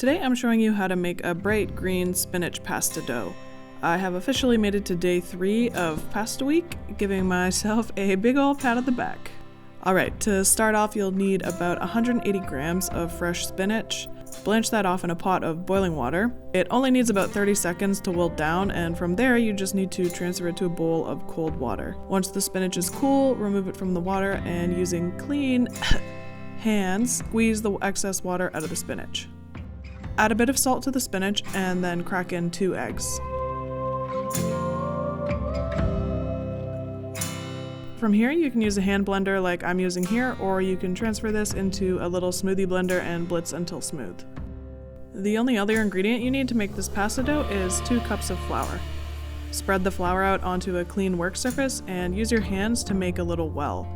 Today I'm showing you how to make a bright green spinach pasta dough. I have officially made it to day 3 of pasta week, giving myself a big old pat on the back. Alright, to start off you'll need about 180 grams of fresh spinach. Blanch that off in a pot of boiling water. It only needs about 30 seconds to wilt down, and from there you just need to transfer it to a bowl of cold water. Once the spinach is cool, remove it from the water and using clean hands, squeeze the excess water out of the spinach. Add a bit of salt to the spinach and then crack in 2 eggs. From here you can use a hand blender like I'm using here, or you can transfer this into a little smoothie blender and blitz until smooth. The only other ingredient you need to make this pasta dough is 2 cups of flour. Spread the flour out onto a clean work surface and use your hands to make a little well.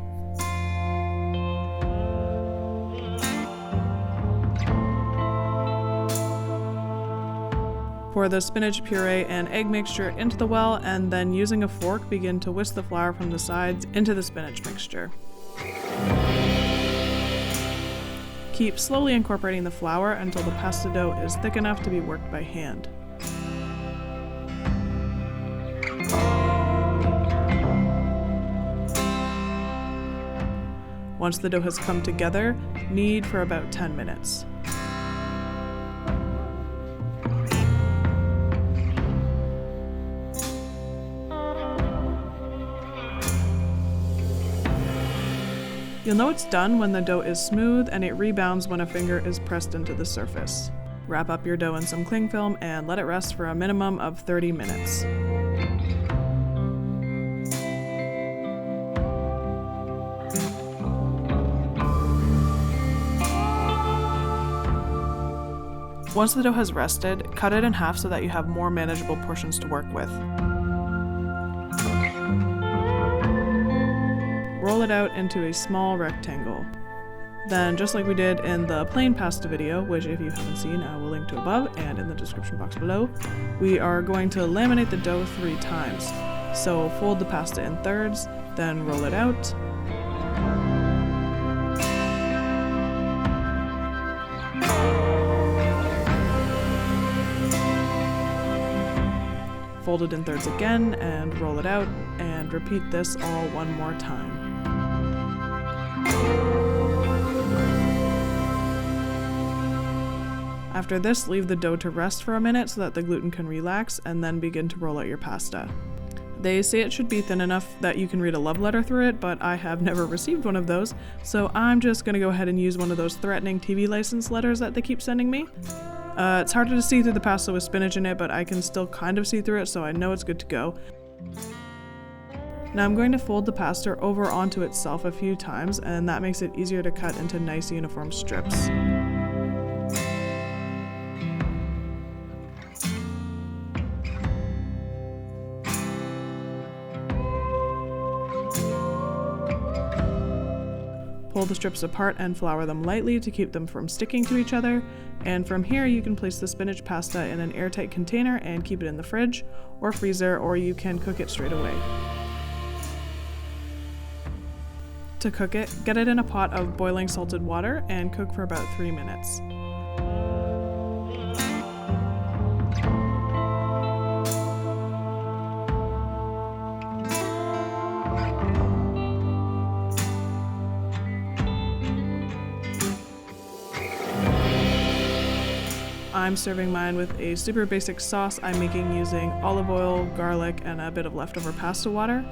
Pour the spinach puree and egg mixture into the well, and then using a fork begin to whisk the flour from the sides into the spinach mixture. Keep slowly incorporating the flour until the pasta dough is thick enough to be worked by hand. Once the dough has come together, knead for about 10 minutes. You'll know it's done when the dough is smooth and it rebounds when a finger is pressed into the surface. Wrap up your dough in some cling film and let it rest for a minimum of 30 minutes. Once the dough has rested, cut it in half so that you have more manageable portions to work with. Roll it out into a small rectangle. Then, just like we did in the plain pasta video, which if you haven't seen, I will link to above and in the description box below, we are going to laminate the dough 3 times. So fold the pasta in thirds, then roll it out. Fold it in thirds again and roll it out, and repeat this all one more time. After this, leave the dough to rest for a minute so that the gluten can relax, and then begin to roll out your pasta. They say it should be thin enough that you can read a love letter through it, but I have never received one of those, so I'm just gonna go ahead and use one of those threatening TV license letters that they keep sending me. It's harder to see through the pasta with spinach in it, but I can still kind of see through it, so I know it's good to go. Now I'm going to fold the pasta over onto itself a few times, and that makes it easier to cut into nice uniform strips. Pull the strips apart and flour them lightly to keep them from sticking to each other, and from here you can place the spinach pasta in an airtight container and keep it in the fridge or freezer, or you can cook it straight away. To cook it, get it in a pot of boiling salted water and cook for about 3 minutes. I'm serving mine with a super basic sauce I'm making using olive oil, garlic, and a bit of leftover pasta water.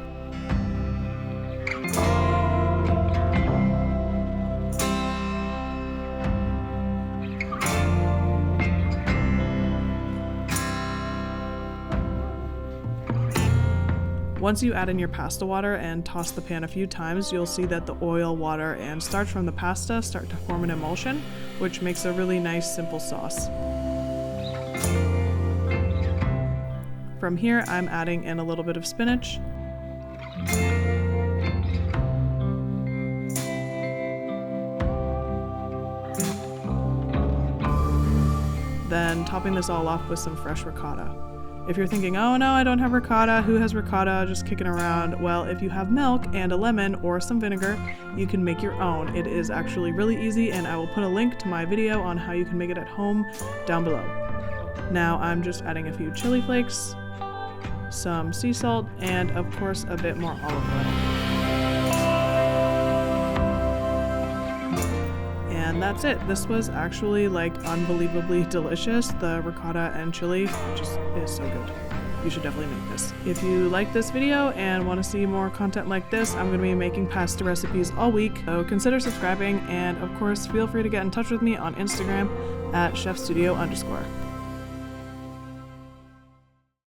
Once you add in your pasta water and toss the pan a few times, you'll see that the oil, water, and starch from the pasta start to form an emulsion, which makes a really nice, simple sauce. From here, I'm adding in a little bit of spinach. Then topping this all off with some fresh ricotta. If you're thinking, oh no, I don't have ricotta, who has ricotta just kicking around? Well, if you have milk and a lemon or some vinegar, you can make your own. It is actually really easy, and I will put a link to my video on how you can make it at home down below. Now I'm just adding a few chili flakes, some sea salt, and of course a bit more olive oil. And that's it. This was actually like unbelievably delicious. The ricotta and chili just is so good. You should definitely make this. If you like this video and want to see more content like this, I'm going to be making pasta recipes all week, so consider subscribing, and of course feel free to get in touch with me on Instagram at chef.studio_.